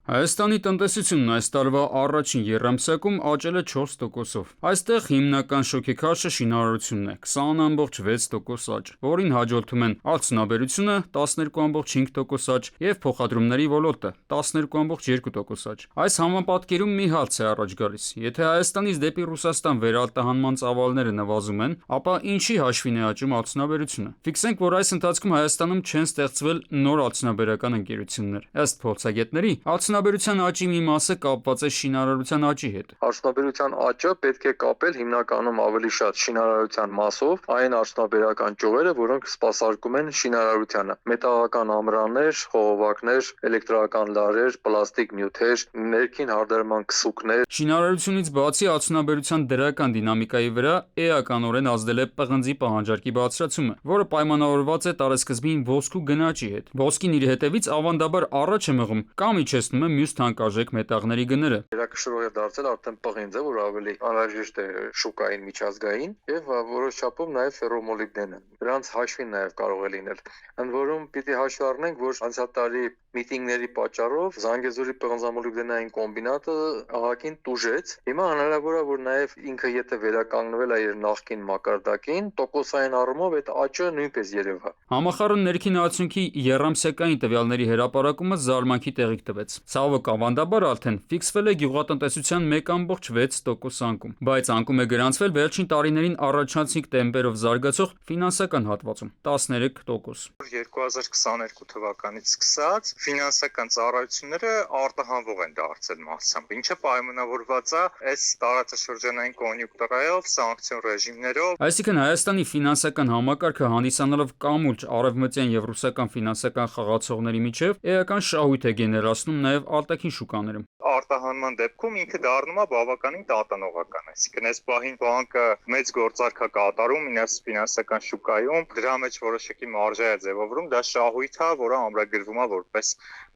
Հայաստանի տնտեսությունն այս տարվա առաջին եռամսյակում աճել է 4%-ով։ Այստեղ հիմնական շոգեքաշը շինարարությունն է՝ 20,6% աճ, որին հաջորդում են արդյունաբերությունը 12,5% աճ և փոխադրումների ոլորտը 12,2% աճ։ Այս համապատկերում մի հարց է առաջ գալիս. եթե Հայաստանից դեպի Ռուսաստան վերարտահանման ծավալները նվազում են, ապա ինչի հաշվին է աճում արդյունաբերությունը։ Ֆիքսենք, որ այս ընթացքում Հայաստանում չեն ստեղծվել նոր արդյունաբերական ընկերություններ։ Ըստ փորձագետների, արդյունաբերության աճի մի մասը կապված է շինարարության աճի հետ։ Արդյունաբերության աճը պետք է կապել հիմնականում ավելի շատ շինարարության մասով, այն արդյունաբերական ճյուղերը, որոնք սպասարկում են շինարարությանը՝ մետաղական ամրաներ, խողովակներ, էլեկտրական լարեր, պլաստիկ նյութեր, ներքին հարդարման քսուկներ։ Շինարարությունից բացի արդյունաբերության դրական դինամիկայի վրա էականորեն ազդել է պղնձի պահանջարկի բարձրացումը, որը պայմանավորված է տարեսկզբին ոսկու գնաճի հետ։ Ոսկին իր հետևից ավանդաբար առաջ է մղում կամ իջեցնում է մյուս թանկարժեք մետաղների գները։ Հետաքրքրող է դարձել արդեն պղինձը, որ ավելի անհրաժեշտ է շուկային միջազգային, եւ որոշ չափով նաեւ ֆերոմոլիբդենը։ Դրանց հաշվին նաեւ կարող է լինել։ Ընդ որում պիտի հաշվի առնենք, որ անցյալ տարի միտինգների պատճառով Զանգեզուրի պղնձամոլիբդենային կոմբինատը ահագին տուժեց։ Հիմա հնարավոր է, որ նաեւ ինքը եթե վերականգնվել է իր նախկին մակարդակին, տոկոսային առումով այդ աճը նույնպես երևա։ Համախառն ներքին արդյունքի եռամսյակային տվյալների հրապարակումը զարմանքի տեղիք տվեց։ Ցավոք ավանդաբար արդեն ֆիքսվել է գյուղատնտեսության 1,6% անկում, բայց անկում է գրանցվել վերջին տարիներին առաջացիկ տեմպերով զարգացող ֆինանսական հատվածում՝ 13%։ 2022 թվականից սկսած ֆինանսական ծառայությունները արտահանվող են դարձել մասամբ, ինչը պայմանավորված է այս տարածաշրջանային կոնյուկտուրայով, սանկցիոն ռեժիմներով։ Այսինքն Հայաստանի ֆինանսական համակարգը հանդիսանալով կամուրջ արևմտյան եւ ռուսական ֆինանսական խաղացողների միջև էական շահույթ է գեներացնում նաեւ արտաքին շուկաներում։ Արտահանման դեպքում ինքը դառնում է բավականին տատանողական, այսինքն այս պահին բանկը մեծ գործարք է կատարում իրենց ֆինանսական շուկայում, դրա մեջ որոշակի մարժա է ձևավորում, դա շահույթ է, որը ամրագրվում է որպես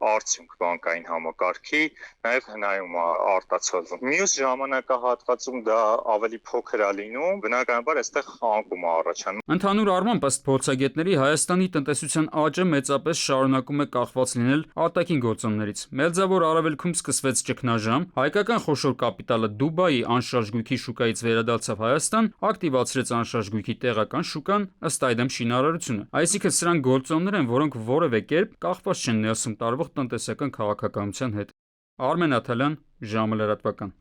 արդյունք բանկային համակարգի, նաև հնայում է արտացոլվում։ Մյուս ժամանակահատվածում դա ավելի փոքր է լինում, բնականաբար այստեղ անկում է առաջանում։ Ընդհանուր առմամբ ըստ փորձագետների Հայաստանի տնտեսության աճը մեծապես շարունակում է կախված լինել արտաքին գործոններից։ Մերձավոր Արևելքում սկսվեց ճգնաժամ, հայկական խոշոր կապիտալը Դուբայի անշարժ գույքի շուկայից վերադարձավ Հայաստան, ակտիվացրեց անշարժ գույքի տեղական շուկան, ըստ այդմ շինարարությունը։ Այսինքն սրանք գործոններ են, որոնք որևէ կերպ կախված չեն ներսում տարվող տնտեսական քաղաքականության հետ։ Արմեն Աթալյան, ժամը լրատվական։